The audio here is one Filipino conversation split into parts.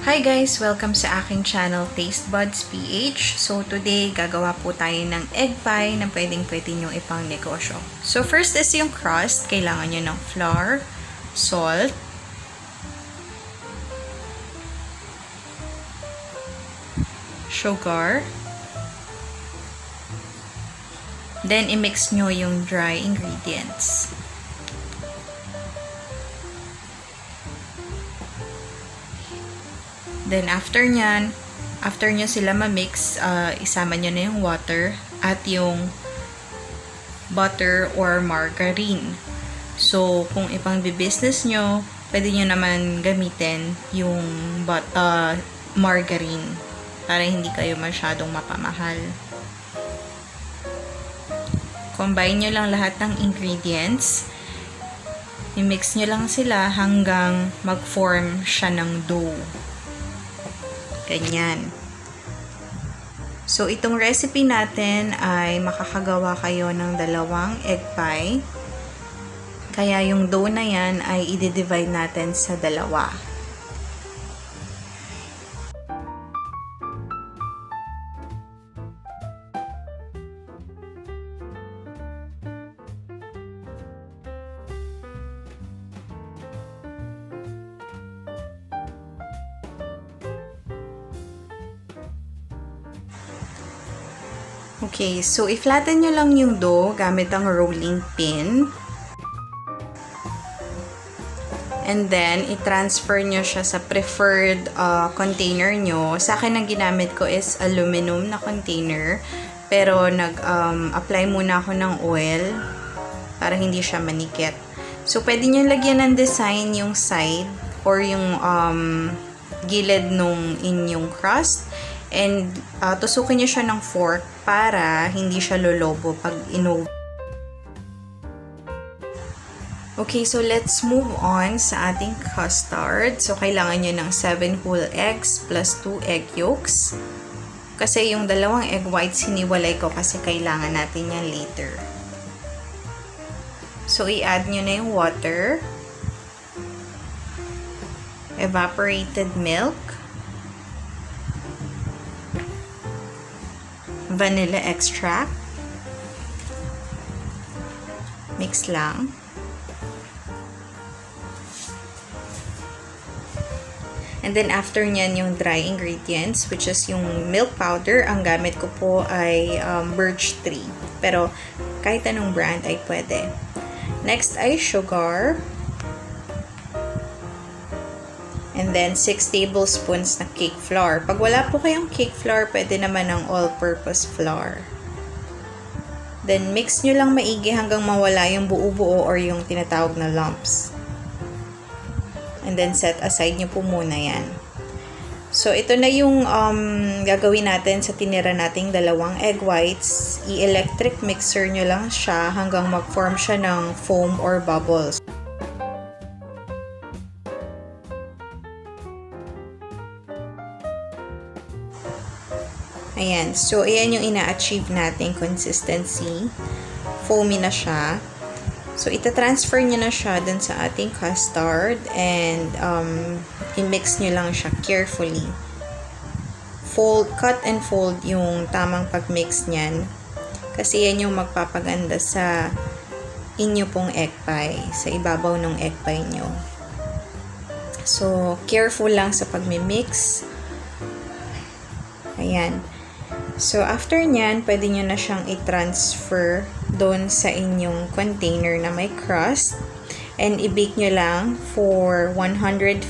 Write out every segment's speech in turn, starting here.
Hi guys! Welcome sa aking channel Taste Buds PH. So today, gagawa po tayo ng egg pie na pwedeng-pwede nyo ipang negosyo. So first is yung crust. Kailangan nyo ng flour, salt, sugar, then i-mix nyo yung dry ingredients. Then, after nyo sila ma-mix, isama nyo na yung water at yung butter or margarine. So, kung ipang-business nyo, pwede nyo naman gamitin yung margarine para hindi kayo masyadong mapamahal. Combine nyo lang lahat ng ingredients. I-mix nyo lang sila hanggang mag-form siya ng dough. Ganyan. So, itong recipe natin ay makakagawa kayo ng 2 egg pie. Kaya yung dough na yan ay i-divide natin sa 2. Okay, so i-flatten nyo lang yung dough gamit ang rolling pin. And then, i-transfer nyo siya sa preferred container nyo. Sa akin, ang ginamit ko is aluminum na container. Pero, nag-apply muna ako ng oil para hindi siya manikit. So, pwede nyo lagyan ng design yung side or yung gilid nung inyong crust. And, tusukin nyo siya ng fork para hindi siya lolobo pag ino. Okay, so let's move on sa ating custard. So, kailangan nyo ng 7 whole eggs plus 2 egg yolks. Kasi yung 2 egg whites, hiniwalay ko kasi kailangan natin yan later. So, i-add nyo na yung water, evaporated milk, vanilla extract, mix lang. And then after nyan yung dry ingredients, which is yung milk powder. Ang gamit ko po ay birch tree. Pero kahit anong brand ay pwede. Next ay sugar. And then, 6 tablespoons na cake flour. Pag wala po kayong cake flour, pwede naman ng all-purpose flour. Then, mix nyo lang maigi hanggang mawala yung buo-buo or yung tinatawag na lumps. And then, set aside nyo po muna yan. So, ito na yung gagawin natin sa tinira nating 2 egg whites. I-electric mixer nyo lang siya hanggang mag-form siya ng foam or bubbles. Ayan. So, ayan yung ina-achieve nating consistency. Foamy na siya. So, ita-transfer nyo na siya dun sa ating custard and i-mix nyo lang siya carefully. Cut and fold yung tamang pag-mix nyan. Kasi yan yung magpapaganda sa inyo pong egg pie. Sa ibabaw ng egg pie nyo. So, careful lang sa pag-mix. Ayan. So, after nyan, pwede nyo na siyang i-transfer doon sa inyong container na may crust. And i-bake nyo lang for 150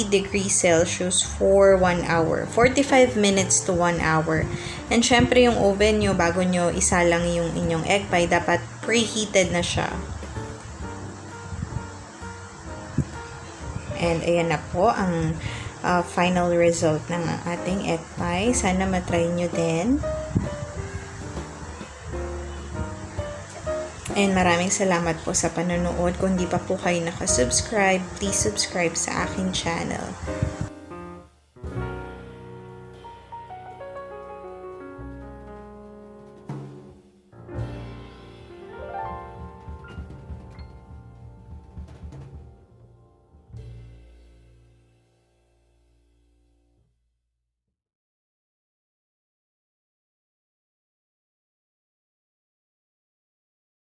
degrees Celsius for 1 hour. 45 minutes to 1 hour. And syempre, yung oven nyo, bago nyo isalang yung inyong egg pie, dapat preheated na siya. And ayan na po ang final result ng ating egg pie. Sana matry nyo din. And maraming salamat po sa panonood. Kung di pa po kayo nakasubscribe, please subscribe sa aking channel.